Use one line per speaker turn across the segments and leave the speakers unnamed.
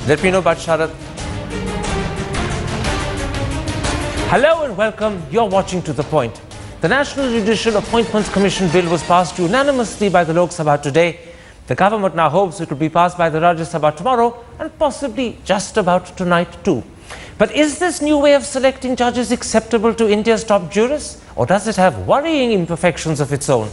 Let me know about Sharath. Hello and welcome. You're watching To The Point. The National Judicial Appointments Commission Bill was passed unanimously by the Lok Sabha today. The government now hopes it will be passed by the Rajya Sabha tomorrow and possibly just about tonight too. But is this new way of selecting judges acceptable to India's top jurists, or does it have worrying imperfections of its own?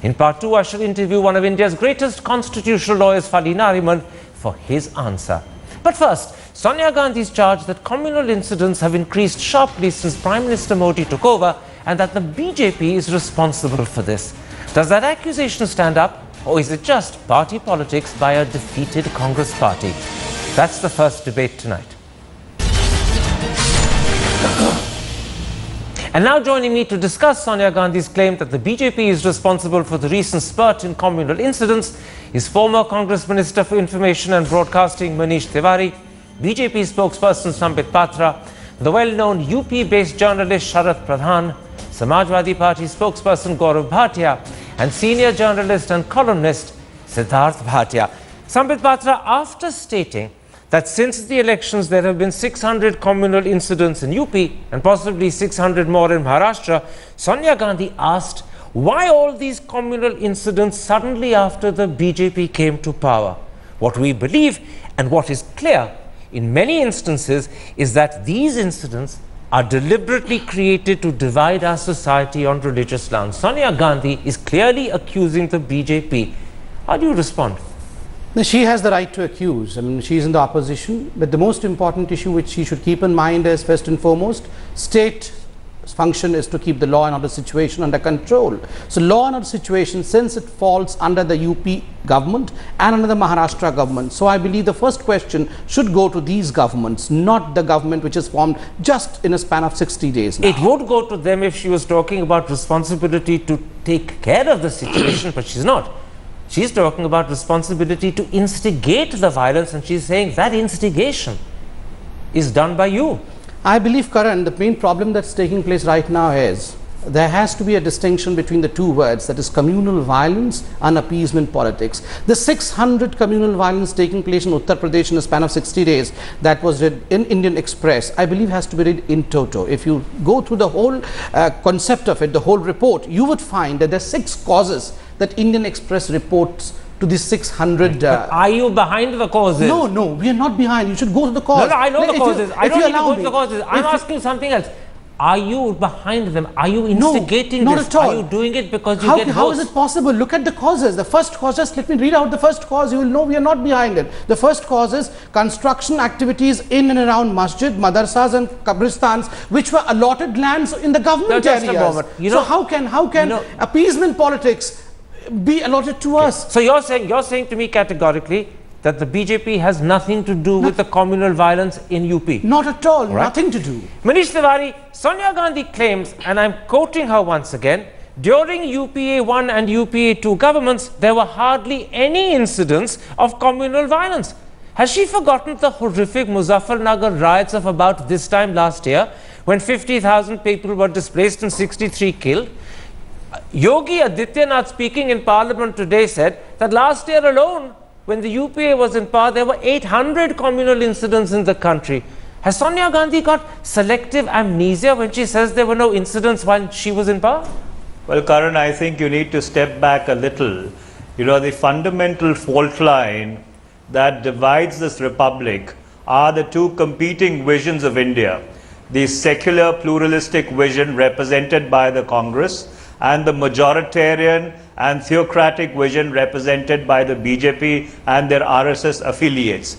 In part 2, I shall interview one of India's greatest constitutional lawyers, Fali Nariman, for his answer. But first, Sonia Gandhi's charge that communal incidents have increased sharply since Prime Minister Modi took over and that the BJP is responsible for this. Does that accusation stand up, or is it just party politics by a defeated Congress party? That's the first debate tonight. And now joining me to discuss Sonia Gandhi's claim that the BJP is responsible for the recent spurt in communal incidents is former Congress Minister for Information and Broadcasting Manish Tiwari, BJP spokesperson Sambit Patra, the well-known UP-based journalist Sharath Pradhan, Samajwadi Party spokesperson Gaurav Bhatia, and senior journalist and columnist Siddharth Bhatia. Sambit Patra, after stating that since the elections there have been 600 communal incidents in UP and possibly 600 more in Maharashtra, Sonia Gandhi asked why all these communal incidents suddenly after the BJP came to power. What we believe and what is clear in many instances is that these incidents are deliberately created to divide our society on religious grounds. Sonia Gandhi is clearly accusing the BJP. How do you respond?
She has the right to accuse. I mean, she is in the opposition. But the most important issue which she should keep in mind is, first and foremost, state function is to keep the law and order situation under control. So law and order situation, since it falls under the UP government and under the Maharashtra government. So I believe the first question should go to these governments, not the government which is formed just in a span of 60 days now.
It would go to them if she was talking about responsibility to take care of the situation, but she's not. She's talking about responsibility to instigate the violence, and she's saying that instigation is done by you.
I believe, Karan, the main problem that's taking place right now is there has to be a distinction between the two words, that is communal violence and appeasement politics. The 600 communal violence taking place in Uttar Pradesh in a span of 60 days that was read in Indian Express, I believe has to be read in toto. If you go through the whole concept of it, the whole report, you would find that there are 6 causes that Indian Express reports to the 600.
Are you behind the causes?
No, we are not behind. You should go to the cause.
No, I know the causes. I don't need to go to the causes. I'm asking something else. Are you behind them? Are you instigating
not
this?
At all.
Are you doing it because you get votes?
How is it possible? Look at the causes. The first cause, just let me read out the first cause. You will know we are not behind it. The first cause is construction activities in and around masjid, madrasas and kabristans, which were allotted lands in the government areas. So how can appeasement politics be allotted to us?
So you're saying to me categorically that the BJP has nothing to do with the communal violence in UP?
Not at all. Right. Nothing to do.
Manish Tiwari, Sonia Gandhi claims, and I'm quoting her once again, during UPA 1 and UPA 2 governments, there were hardly any incidents of communal violence. Has she forgotten the horrific Muzaffarnagar riots of about this time last year, when 50,000 people were displaced and 63 killed? Yogi Adityanath, speaking in Parliament today, said that last year alone, when the UPA was in power, there were 800 communal incidents in the country. Has Sonia Gandhi got selective amnesia when she says there were no incidents while she was in power?
Well, Karan, I think you need to step back a little. You know, the fundamental fault line that divides this republic are the two competing visions of India. The secular pluralistic vision represented by the Congress and the majoritarian and theocratic vision represented by the BJP and their RSS affiliates.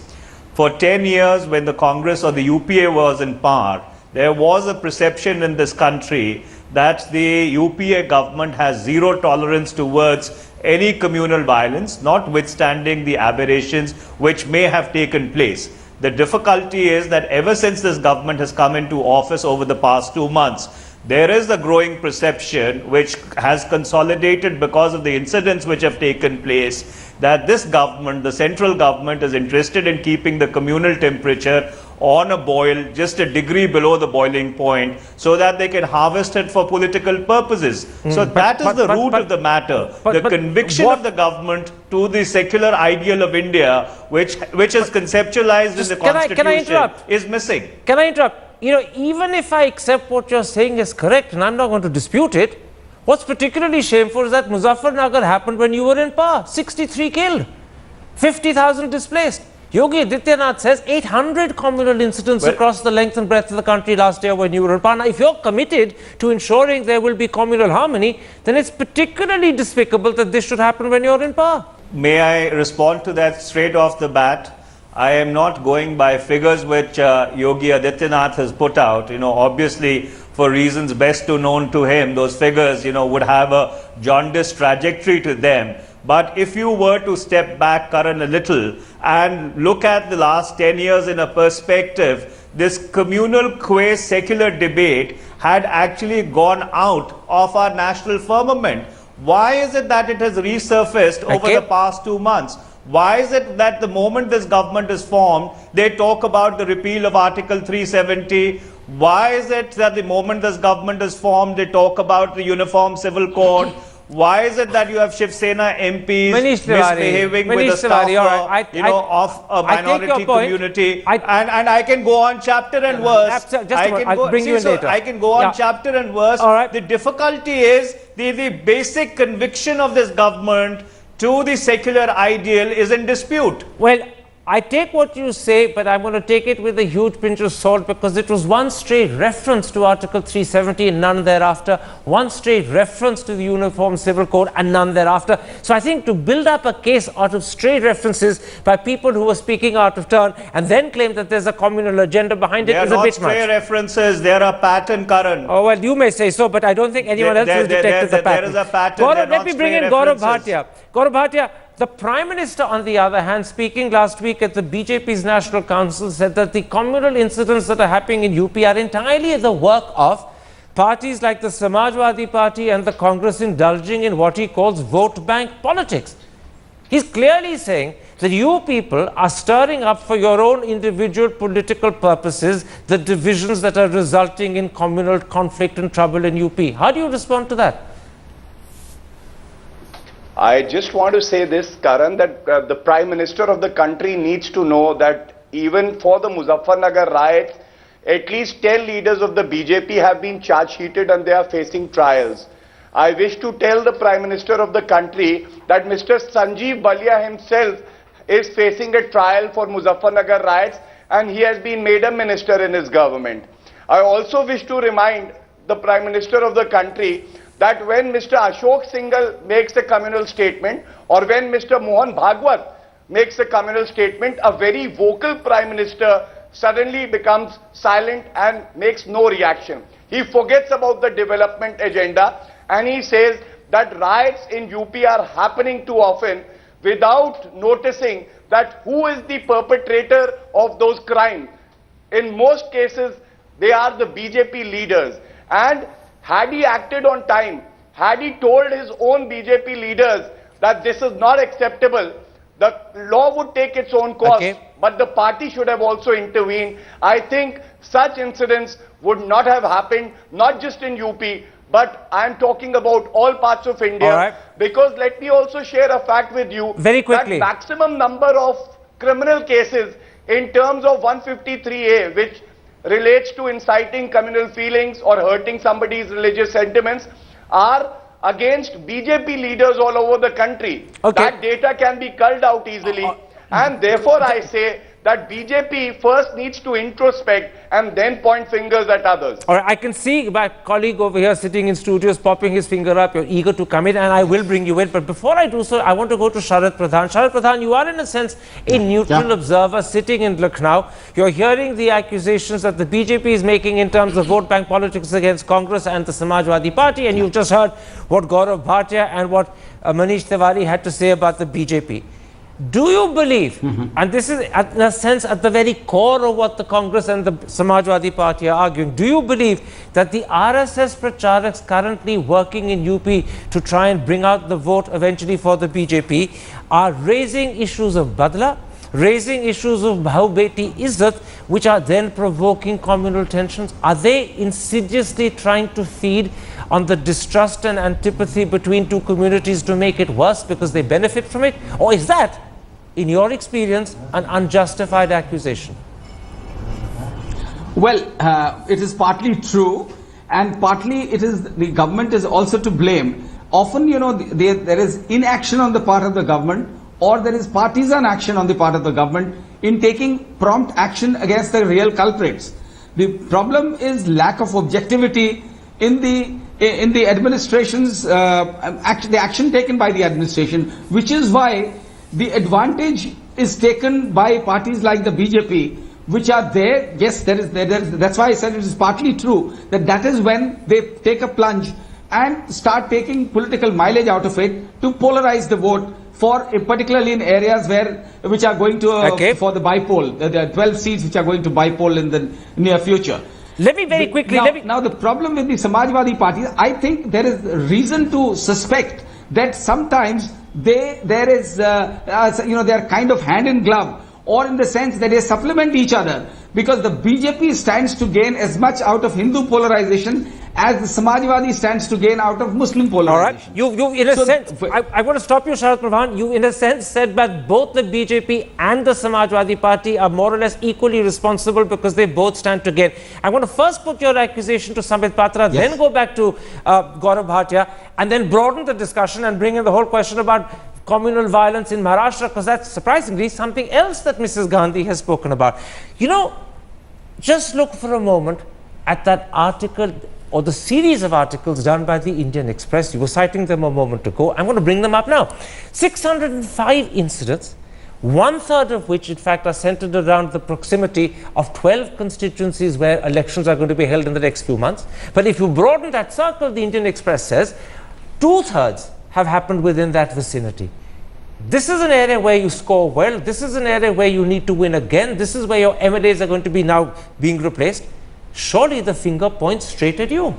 For 10 years, when the Congress or the UPA was in power, there was a perception in this country that the UPA government has zero tolerance towards any communal violence, notwithstanding the aberrations which may have taken place. The difficulty is that ever since this government has come into office over the past 2 months, there is a growing perception which has consolidated because of the incidents which have taken place, that this government, the central government, is interested in keeping the communal temperature on a boil, just a degree below the boiling point, so that they can harvest it for political purposes. So that is the root of the matter. The conviction of the government to the secular ideal of India, which is conceptualized in the Constitution, is missing.
Can I interrupt? You know, even if I accept what you're saying is correct, and I'm not going to dispute it, what's particularly shameful is that Muzaffarnagar happened when you were in power. 63 killed, 50,000 displaced. Yogi Adityanath says 800 communal incidents across the length and breadth of the country last year when you were in power. Now, if you're committed to ensuring there will be communal harmony, then it's particularly despicable that this should happen when you're in power.
May I respond to that straight off the bat? I am not going by figures which Yogi Adityanath has put out. You know, obviously, for reasons best known to him, those figures, you know, would have a jaundiced trajectory to them. But if you were to step back, Karan, a little and look at the last 10 years in a perspective, this communal quasi-secular debate had actually gone out of our national firmament. Why is it that it has resurfaced over the past 2 months? Why is it that the moment this government is formed, they talk about the repeal of Article 370? Why is it that the moment this government is formed, they talk about the Uniform Civil Code? Why is it that you have Shiv Sena MPs misbehaving with a staffer, of a minority community? And I can go on chapter and verse. I can go on chapter and verse. The difficulty is the basic conviction of this government to the secular ideal is in dispute.
Well, I take what you say, but I'm going to take it with a huge pinch of salt, because it was one straight reference to Article 370 and none thereafter, one straight reference to the Uniform Civil Code and none thereafter. So I think to build up a case out of straight references by people who were speaking out of turn and then claim that there's a communal agenda behind it is a bit much.
They are not stray references, they are a pattern, Karan.
Oh, well, you may say so, but I don't think anyone else has detected the pattern.
There is a pattern.
Gaurav, let me bring in Gaurav Bhatia. Gaurav Bhatia, the Prime Minister, on the other hand, speaking last week at the BJP's National Council, said that the communal incidents that are happening in UP are entirely the work of parties like the Samajwadi Party and the Congress indulging in what he calls vote bank politics. He's clearly saying that you people are stirring up for your own individual political purposes the divisions that are resulting in communal conflict and trouble in UP. How do you respond to that?
I just want to say this, Karan, that the Prime Minister of the country needs to know that even for the Muzaffarnagar riots, at least 10 leaders of the BJP have been charge sheeted and they are facing trials. I wish to tell the Prime Minister of the country that Mr. Sanjeev Balia himself is facing a trial for Muzaffarnagar riots and he has been made a minister in his government. I also wish to remind the Prime Minister of the country that when Mr. Ashok Singhal makes a communal statement or when Mr. Mohan Bhagwat makes a communal statement, a very vocal Prime Minister suddenly becomes silent and makes no reaction. He forgets about the development agenda and he says that riots in UP are happening too often without noticing that who is the perpetrator of those crimes. In most cases, they are the BJP leaders. And had he acted on time, had he told his own BJP leaders that this is not acceptable, the law would take its own course, but the party should have also intervened. I think such incidents would not have happened, not just in UP, but I am talking about all parts of India. Because let me also share a fact with you.
Very quickly.
That maximum number of criminal cases in terms of 153A, which relates to inciting communal feelings or hurting somebody's religious sentiments, are against BJP leaders all over the country. That data can be culled out easily. And therefore I say that BJP first needs to introspect and then point fingers at others.
All right, I can see my colleague over here sitting in studios popping his finger up. You're eager to come in and I will bring you in. But before I do so, I want to go to Sharad Pradhan. Sharad Pradhan, you are in a sense a neutral observer sitting in Lucknow. You're hearing the accusations that the BJP is making in terms of vote bank politics against Congress and the Samajwadi Party. And you've just heard what Gaurav Bhatia and what Manish Tiwari had to say about the BJP. Do you believe, and this is in a sense at the very core of what the Congress and the Samajwadi Party are arguing, do you believe that the RSS pracharaks currently working in UP to try and bring out the vote eventually for the BJP are raising issues of badla, raising issues of Bhau Beti Izzat, which are then provoking communal tensions? Are they insidiously trying to feed on the distrust and antipathy between two communities to make it worse because they benefit from it? Or is that, in your experience, an unjustified accusation?
Well, it is partly true, and partly it is the government is also to blame. Often, you know, there is inaction on the part of the government, or there is partisan action on the part of the government in taking prompt action against the real culprits. The problem is lack of objectivity in the administration's the action taken by the administration, which is why the advantage is taken by parties like the BJP, which are there. Yes, that's why I said it is partly true that is when they take a plunge and start taking political mileage out of it to polarize the vote for particularly in areas which are going to for the bipole, the 12 seats which are going to bipole in the near future.
Let me very quickly.
Now the problem with the Samajwadi Party, I think there is reason to suspect that sometimes they are kind of hand in glove, or in the sense that they supplement each other, because the BJP stands to gain as much out of Hindu polarization as the Samajwadi stands to gain out of Muslim polarization.
All right, you in a sense, I want to stop you, Sharad Pradhan. You in a sense said that both the BJP and the Samajwadi Party are more or less equally responsible because they both stand to gain. I want to first put your accusation to Sambit Patra,
yes,
then go back to Gaurav Bhatia, and then broaden the discussion and bring in the whole question about communal violence in Maharashtra, because that's surprisingly something else that Mrs. Gandhi has spoken about. You know, just look for a moment at that article or the series of articles done by the Indian Express. You were citing them a moment ago. I'm going to bring them up now. 605 incidents, one-third of which, in fact, are centered around the proximity of 12 constituencies where elections are going to be held in the next few months. But if you broaden that circle, the Indian Express says, two-thirds have happened within that vicinity. This is an area where you score well. This is an area where you need to win again. This is where your MLAs are going to be now being replaced. Surely the finger points straight at you.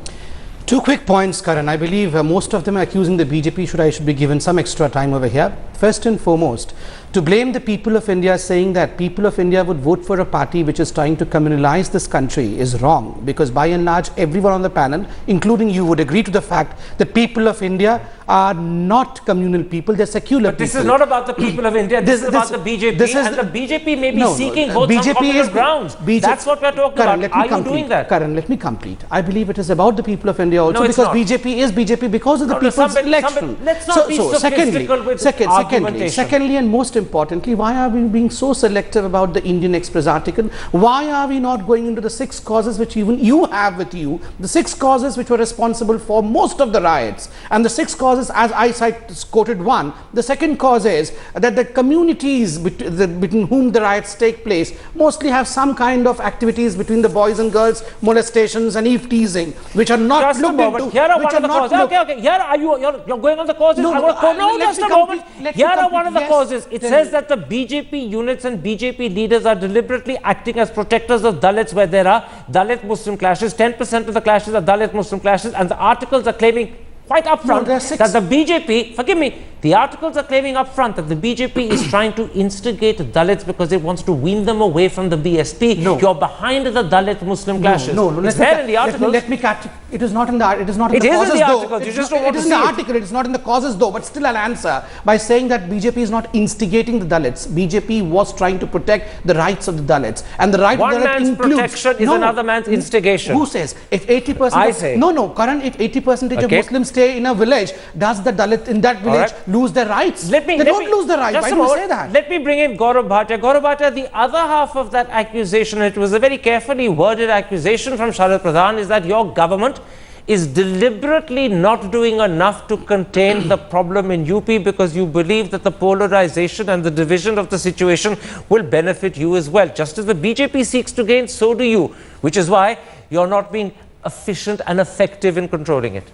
Two quick points, Karan. I believe most of them are accusing the BJP. I should be given some extra time over here. First and foremost, to blame the people of India, saying that people of India would vote for a party which is trying to communalize this country is wrong, because by and large everyone on the panel, including you, would agree to the fact that people of India are not communal people, they're secular people.
But this is not about the people of India, this is about the BJP, and the BJP may be seeking votes on communal grounds. That's what we're talking about. Are you doing that?
Karan, let me complete. I believe it is about the people of India also, because BJP is BJP because of the people's election.
Let's not be sophistical with
Secondly, and most importantly, why are we being so selective about the Indian Express article? Why are we not going into the 6 causes which even you have with you, the 6 causes which were responsible for most of the riots? And the 6 causes, as I quoted one, the second cause is that the communities between whom the riots take place mostly have some kind of activities between the boys and girls, molestations and eve teasing, which are not
just
looked into.
Here are one of the causes. Okay. Here are you're going on the causes. Just a moment. Here are one of the causes. It says that the BJP units and BJP leaders are deliberately acting as protectors of Dalits where there are Dalit Muslim clashes. 10% of the clashes are Dalit Muslim clashes, and the articles are claiming quite upfront that the BJP, forgive me, the articles are claiming upfront that the BJP is trying to instigate Dalits because it wants to wean them away from the BSP.
No.
You're behind the Dalit Muslim clashes.
No.
It's there in the articles.
Let me catch it. It is not in the. It is not in the causes.
It is in the articles. You just don't want to see it.
It is in the article. It is not in the causes though. But still, I'll answer by saying that BJP is not instigating the Dalits. BJP was trying to protect the rights of the Dalits, and the right
one
of the Dalit
man's protection is another man's instigation.
Who says? If 80%,
I say.
No, Karan. If 80% of Muslims stay in a village, does the Dalit in that village lose their rights? They don't lose their rights. Why do you say that?
Let me bring in Gaurav Bhatia. Gaurav Bhatia, the other half of that accusation, it was a very carefully worded accusation from Sharad Pradhan, is that your government is deliberately not doing enough to contain the problem in UP because you believe that the polarization and the division of the situation will benefit you as well. Just as the BJP seeks to gain, so do you, which is why you're not being efficient and effective in controlling it.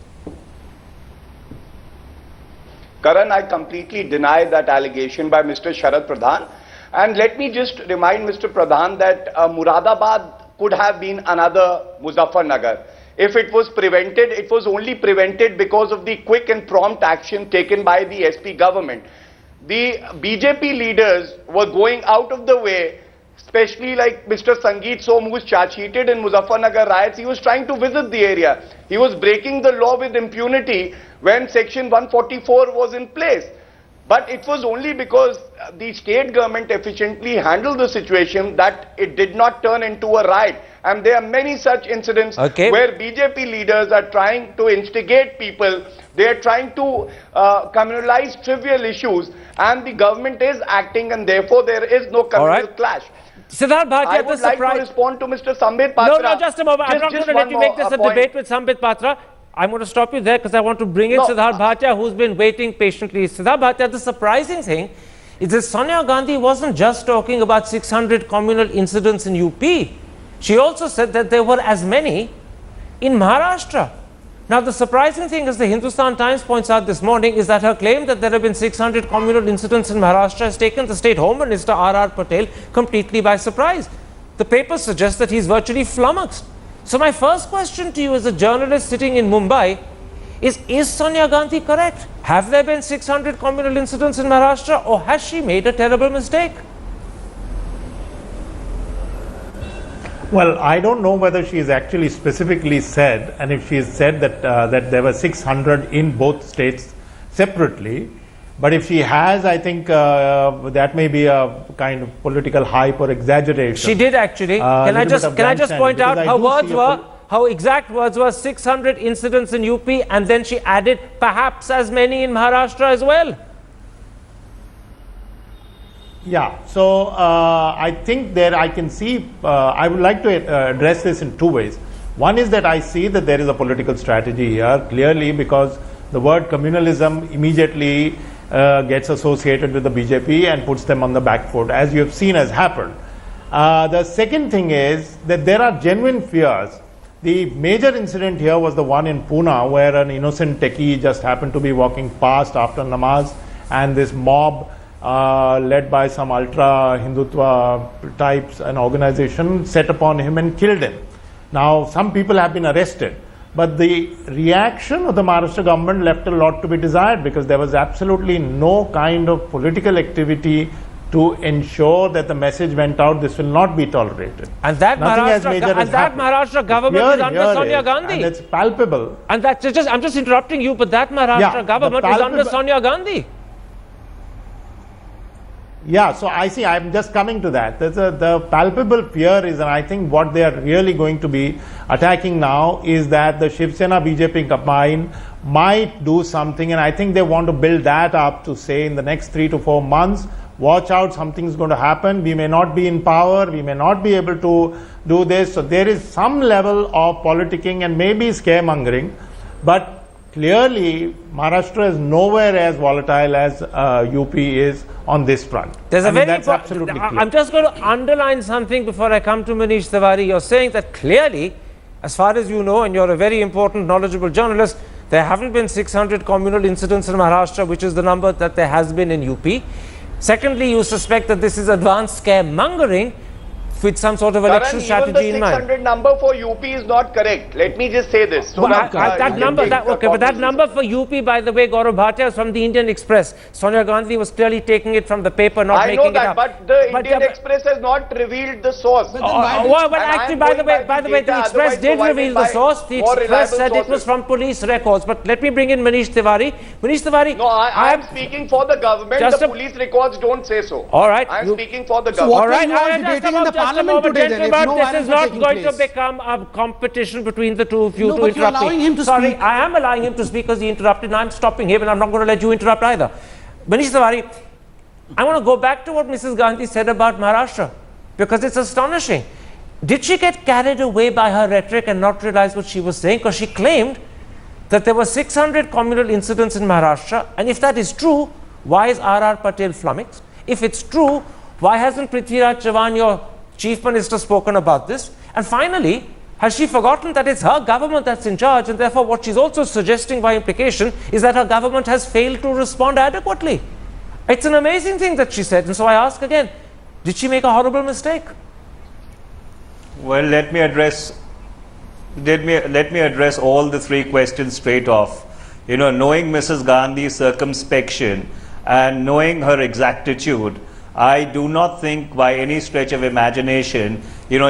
Karan, I completely deny that allegation by Mr. Sharad Pradhan. And let me just remind Mr. Pradhan that Muradabad could have been another Muzaffarnagar. If it was prevented, it was only prevented because of the quick and prompt action taken by the SP government. the BJP leaders were going out of the way, especially like Mr. Sangeet Som, who was charge sheeted in Muzaffarnagar riots. He was trying to visit the area. He was breaking the law with impunity when Section 144 was in place. But it was only because the state government efficiently handled the situation that it did not turn into a riot. And there are many such incidents where BJP leaders are trying to instigate people. They are trying to communalize trivial issues, and the government is acting, and therefore there is no communal clash.
Siddharth Bhatia,
I would like to respond to Mr. Sambit Patra.
No, just a moment. I'm not going to let you make this a debate with Sambit Patra. I'm going to stop you there because I want to bring in Siddharth Bhatia, who's been waiting patiently. Siddharth Bhatia, the surprising thing is that Sonia Gandhi wasn't just talking about 600 communal incidents in UP. She also said that there were as many in Maharashtra. Now, the surprising thing, as the Hindustan Times points out this morning, is that her claim that there have been 600 communal incidents in Maharashtra has taken the State Home Minister R.R. Patel completely by surprise. The paper suggests that he's virtually flummoxed. So my first question to you as a journalist sitting in Mumbai is Sonia Gandhi correct? Have there been 600 communal incidents in Maharashtra, or has she made a terrible mistake?
Well, I don't know whether she has actually specifically said, and if she has said that that there were 600 in both states separately. But if she has, I think that may be a kind of political hype or exaggeration.
She did actually. Can I just point out her words were, her exact words were 600 incidents in UP, and then she added perhaps as many in Maharashtra as well.
Yeah, so I think there I can see, I would like to address this in two ways. One is that I see that there is a political strategy here, clearly, because the word communalism immediately gets associated with the BJP and puts them on the back foot, as you have seen has happened. The second thing is that there are genuine fears. The major incident here was the one in Pune, where an innocent techie just happened to be walking past after namaz, and this mob led by some ultra Hindutva types, an organization, set upon him and killed him. Now, some people have been arrested, but the reaction of the Maharashtra government left a lot to be desired, because there was absolutely no kind of political activity to ensure that the message went out, this will not be tolerated.
And that Maharashtra government is under Sonia Gandhi.
And it's palpable.
And that's just, I'm just interrupting you, but that Maharashtra government is under Sonia Gandhi.
Yeah, so I see, I'm just coming to that. The palpable fear is, and I think what they are really going to be attacking now is that the Shiv Sena BJP combine might do something, and I think they want to build that up to say in the next 3 to 4 months, watch out, something's going to happen, we may not be in power, we may not be able to do this. So there is some level of politicking and maybe scaremongering, but clearly, Maharashtra is nowhere as volatile as UP is on this front.
There's
that's absolutely clear.
I'm just going to underline something before I come to Manish Tiwari. You're saying that clearly, as far as you know, and you're a very important, knowledgeable journalist, there haven't been 600 communal incidents in Maharashtra, which is the number that there has been in UP. Secondly, you suspect that this is advanced scaremongering with some sort of election strategy in mind.
Even the 600 number for UP is not correct. Let me just say this. So
but that number for UP, by the way, Gaurav Bhatia, is from the Indian Express. Sonia Gandhi was clearly taking it from the paper, not making it up.
But the Indian Express has not revealed the source.
Actually, by the way, the Express did reveal the source. The Express said it was from police records. But let me bring in Manish Tiwari. Manish Tiwari.
No, I am speaking for the government. The police records don't say so.
All right.
I am speaking for the
So
government.
what are you debating in the Parliament today then?
This is not going to become a competition between the two of you to interrupt
you're allowing him to
Sorry,
speak.
I am allowing him to speak because he interrupted, and I'm stopping him, and I'm not going to let you interrupt either. Manish Tiwari, I want to go back to what Mrs. Gandhi said about Maharashtra, because it's astonishing. Did she get carried away by her rhetoric and not realize what she was saying? Because she claimed that there were 600 communal incidents in Maharashtra, and if that is true, why is R.R. Patel flummoxed? If it's true, why hasn't Prithviraj Chavan, your Chief Minister, spoken about this? And finally, has she forgotten that it's her government that's in charge, and therefore what she's also suggesting by implication is that her government has failed to respond adequately? It's an amazing thing that she said, and so I ask again, did she make a horrible mistake?
Well, let me address all the three questions straight off. You know, knowing Mrs. Gandhi's circumspection, and knowing her exactitude, I do not think by any stretch of imagination,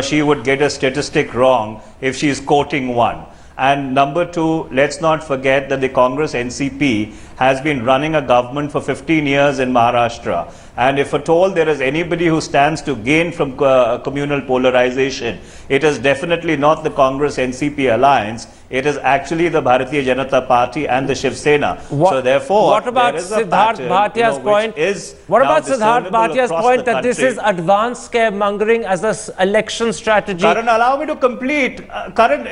she would get a statistic wrong if she is quoting one. And number two, let's not forget that the Congress NCP has been running a government for 15 years in Maharashtra. And if at all there is anybody who stands to gain from communal polarization, it is definitely not the Congress NCP alliance. It is actually the Bharatiya Janata Party and the Shiv Sena. So therefore,
what about
there is a
Siddharth
pattern,
Bhatia's point?
What
about Siddharth Bhatia's point that this is advanced scaremongering as an election strategy?
Karan, allow me to complete. Karan,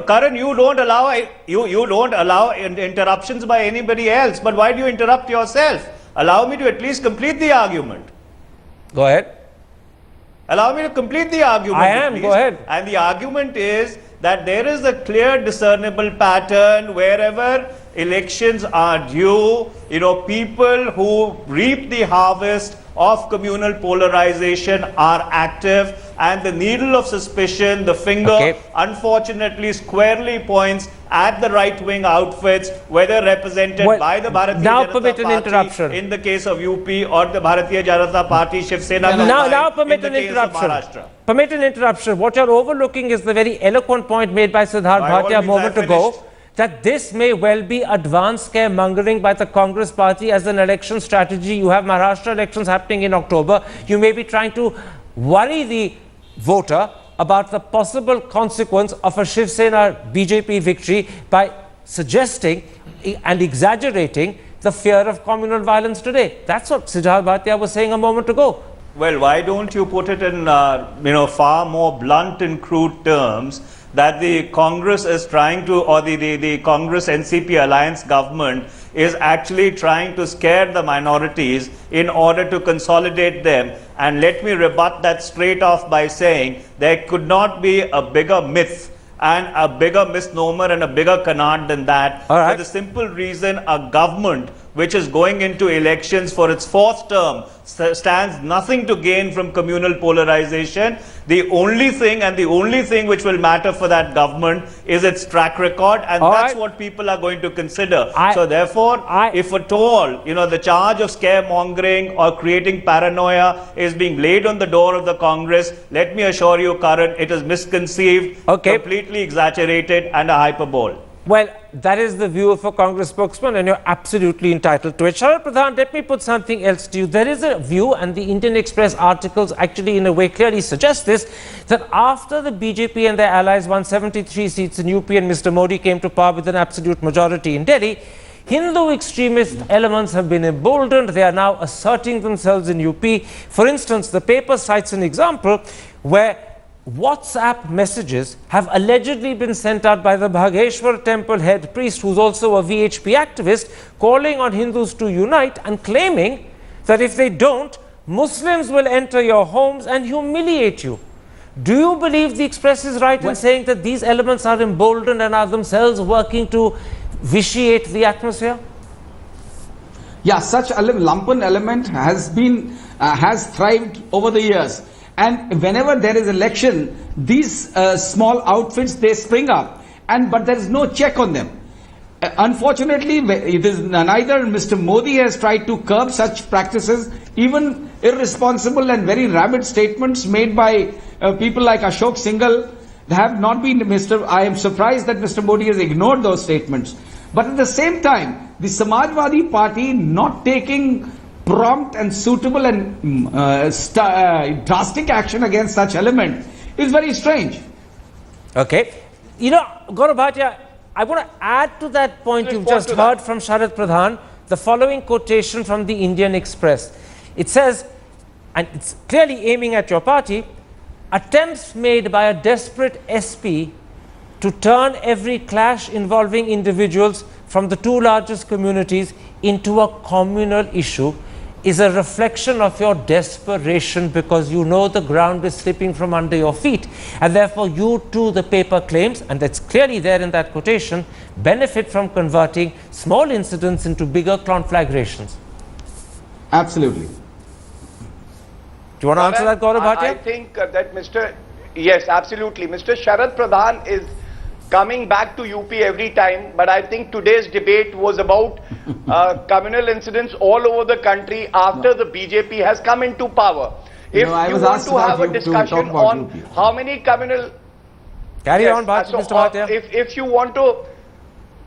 Karan, you don't allow interruptions by anybody else. But why do you interrupt yourself? Allow me to at least complete the argument.
Go ahead.
Allow me to complete the argument.
I am.
Please.
Go ahead.
And the argument is that there is a clear discernible pattern wherever elections are due, people who reap the harvest of communal polarization are active, and the needle of suspicion, the finger, unfortunately squarely points at the right-wing outfits, whether represented by the Bharatiya Janata Party in the case of UP or the Bharatiya Janata Party, Shiv Sena
now permit an interruption. Permit an interruption. What you're overlooking is the very eloquent point made by Siddharth Bhatia a moment ago, that this may well be advanced scaremongering by the Congress party as an election strategy. You have Maharashtra elections happening in October. You may be trying to worry the voter about the possible consequence of a Shiv Sena BJP victory by suggesting and exaggerating the fear of communal violence today. That's what Siddharth Bhatia was saying a moment ago.
Well, why don't you put it in far more blunt and crude terms, that the Congress is trying to, or the Congress NCP alliance government is actually trying to scare the minorities in order to consolidate them. And let me rebut that straight off by saying there could not be a bigger myth and a bigger misnomer and a bigger canard than that. For the simple reason, a government which is going into elections for its fourth term stands nothing to gain from communal polarization. The only thing which will matter for that government is its track record, and that's what people are going to consider. So therefore, if at all, the charge of scaremongering or creating paranoia is being laid on the door of the Congress, let me assure you, Karan, it is misconceived, completely exaggerated, and a hyperbole.
Well, that is the view of a Congress spokesman, and you're absolutely entitled to it. Sharad Pradhan, let me put something else to you. There is a view, and the Indian Express articles actually in a way clearly suggest this, that after the BJP and their allies won 73 seats in UP and Mr. Modi came to power with an absolute majority in Delhi, Hindu extremist elements have been emboldened. They are now asserting themselves in UP. For instance, the paper cites an example where WhatsApp messages have allegedly been sent out by the Bhageshwar temple head priest, who's also a VHP activist, calling on Hindus to unite and claiming that if they don't, Muslims will enter your homes and humiliate you. Do you believe the Express is right in saying that these elements are emboldened and are themselves working to vitiate the atmosphere?
Yeah, such a lumpen element has thrived over the years. And whenever there is election, these small outfits, they spring up, but there is no check on them. Unfortunately, it is neither Mr. Modi has tried to curb such practices, even irresponsible and very rabid statements made by people like Ashok Singhal have not been I am surprised that Mr. Modi has ignored those statements. But at the same time, the Samajwadi Party not taking prompt and suitable and drastic action against such element is very strange.
Okay. Gaurav Bhatia, I want to add to that point you've just heard from Sharad Pradhan, the following quotation from the Indian Express. It says, and it's clearly aiming at your party, attempts made by a desperate SP to turn every clash involving individuals from the two largest communities into a communal issue is a reflection of your desperation, because you know the ground is slipping from under your feet, and therefore you too, the paper claims, and that's clearly there in that quotation, benefit from converting small incidents into bigger conflagrations.
Absolutely.
Do you want to answer that, Gaurav Bhatia?
I think that yes, absolutely. Mr. Sharad Pradhan is coming back to UP every time, but I think today's debate was about communal incidents all over the country after the BJP has come into power. If
I
you
was
want
asked
to have a
about you to talk
discussion
about
on
UP.
how many communal...
Carry
Yes,
on, Mr. Bhatia.
if you want to,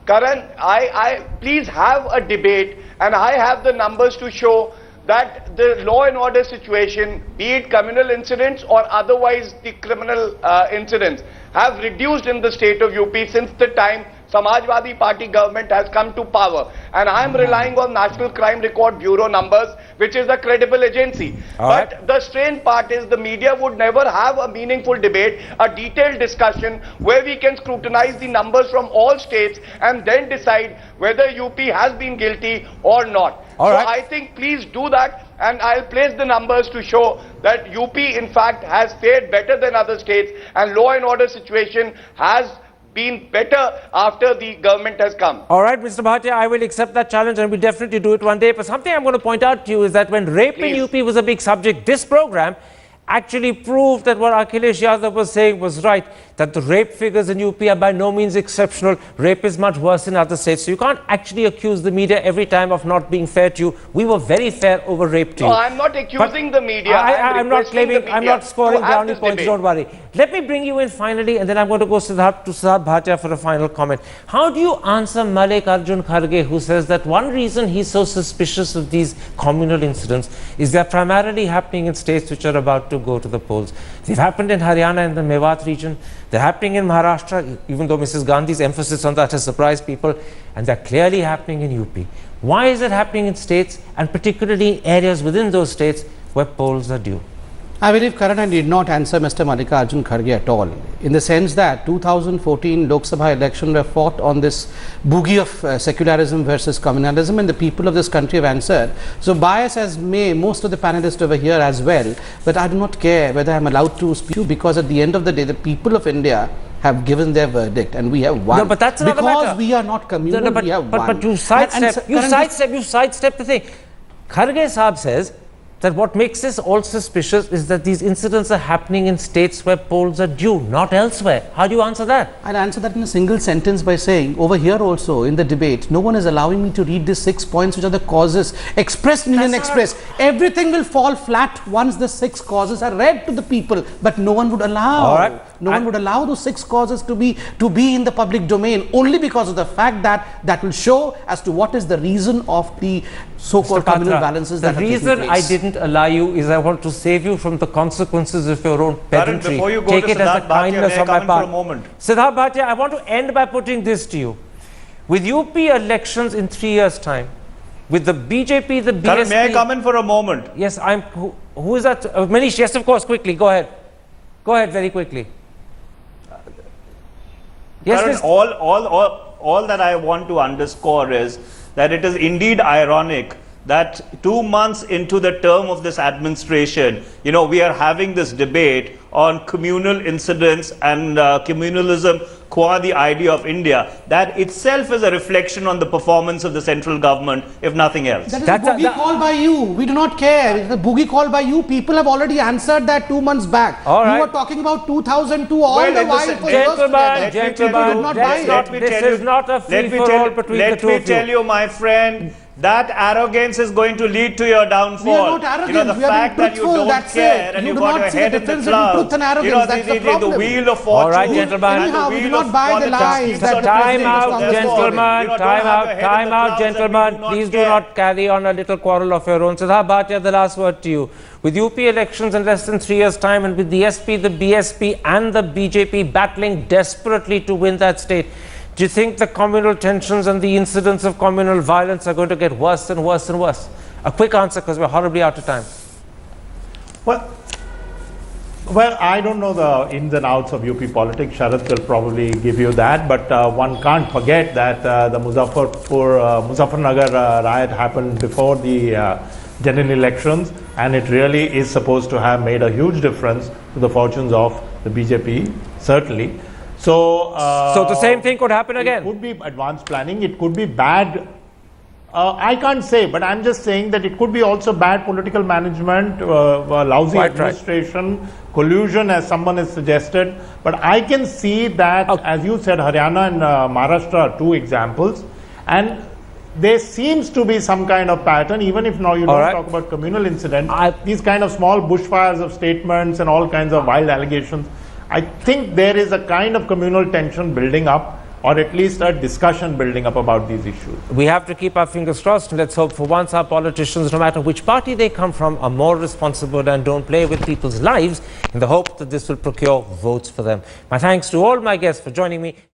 Karan, I please have a debate, and I have the numbers to show that the law and order situation, be it communal incidents or otherwise the criminal incidents, have reduced in the state of UP since the time Samajwadi Party government has come to power. And I am relying on National Crime Record Bureau numbers, which is a credible agency. But the strange part is the media would never have a meaningful debate, a detailed discussion where we can scrutinize the numbers from all states and then decide whether UP has been guilty or not. I think please do that, and I'll place the numbers to show that UP in fact has fared better than other states, and law and order situation has been better after the government has come.
All right, Mr. Bhatia, I will accept that challenge and we'll definitely do it one day. But something I'm going to point out to you is that when rape in UP was a big subject, this program actually proved that what Akhilesh Yadav was saying was right, that the rape figures in UP are by no means exceptional. Rape is much worse in other states. So you can't actually accuse the media every time of not being fair to you. We were very fair over rape to you.
No, I'm not accusing the media.
I'm not claiming, I'm not scoring brownie points, don't worry. Let me bring you in finally, and then I'm going to go to Siddharth Bhatia for a final comment. How do you answer Mallikarjun Kharge, who says that one reason he's so suspicious of these communal incidents is they're primarily happening in states which are about to go to the polls? They've happened in Haryana and the Mewat region. They're happening in Maharashtra, even though Mrs. Gandhi's emphasis on that has surprised people, and they're clearly happening in UP. Why is it happening in states, and particularly in areas within those states where polls are due?
I believe Karan did not answer Mr. Mallikarjun Kharge at all, in the sense that 2014 Lok Sabha election were fought on this boogie of secularism versus communalism, and the people of this country have answered. So bias as may most of the panelists over here as well, but I do not care whether I am allowed to speak, because at the end of the day the people of India have given their verdict and we have won.
No, but that's another matter.
Because we are not communal, we have won.
But you sidestep the thing. Kharge Saab says that what makes this all suspicious is that these incidents are happening in states where polls are due, not elsewhere. How do you answer that?
I'll answer that in a single sentence by saying, over here also in the debate, no one is allowing me to read these 6 points which are the causes expressed in an express. Everything will fall flat once the 6 causes are read to the people, but no one would allow. No one would allow those 6 causes to be in the public domain, only because of the fact that will show as to what is the reason of the so-called communal balances that are taking place.
The reason I didn't allow you is I want to save you from the consequences of your own pedantry.
Before you go
Take
to
it as a kindness on my part.
For a moment.
Siddharth Bhatia, I want to end by putting this to you. With UP elections in 3 years' time, with the BJP, the BSP...
Karan, may I come in for a moment?
Yes, who is that? Manish, yes, of course, quickly, go ahead. Go ahead, very quickly. Yes,
Karan, all that I want to underscore is that it is indeed ironic that 2 months into the term of this administration, we are having this debate on communal incidents and communalism qua the idea of India. That itself is a reflection on the performance of the central government, if nothing else.
That is a boogie call by you. We do not care. It's a boogie call by you. People have already answered that 2 months back.
All right.
You were talking about 2002 all the while.
Gentlemen, this is not a free-for-all between the two of you.
Let me tell you, my friend, that arrogance is going to lead to your downfall.
We are not arrogant.
The fact that you don't care and you got your head in the clouds. The wheel of fortune.
All right, gentlemen.
Anyhow, we do not buy the lies.
Time out, gentlemen. Time out, gentlemen. Please do not carry on a little quarrel of your own. Siddharth Bhatia, the last word to you. With UP elections in less than 3 years' time, and with the SP, the BSP and the BJP battling desperately to win that state, do you think the communal tensions and the incidents of communal violence are going to get worse and worse and worse? A quick answer, because we're horribly out of time.
Well, I don't know the ins and outs of UP politics. Sharath will probably give you that. But one can't forget that the Muzaffarnagar riot happened before the general elections, and it really is supposed to have made a huge difference to the fortunes of the BJP, certainly. So
the same thing could happen again.
It could be advanced planning. It could be bad I can't say, but I'm just saying that it could be also bad political management, lousy
Quite right.
administration, collusion, as someone has suggested. But I can see that, as you said, Haryana and Maharashtra are two examples, and there seems to be some kind of pattern, even if now you don't
right.
talk about communal incidents, these kind of small bushfires of statements and all kinds of wild allegations. I think there is a kind of communal tension building up, or at least a discussion building up about these issues.
We have to keep our fingers crossed, and let's hope for once our politicians, no matter which party they come from, are more responsible and don't play with people's lives in the hope that this will procure votes for them. My thanks to all my guests for joining me.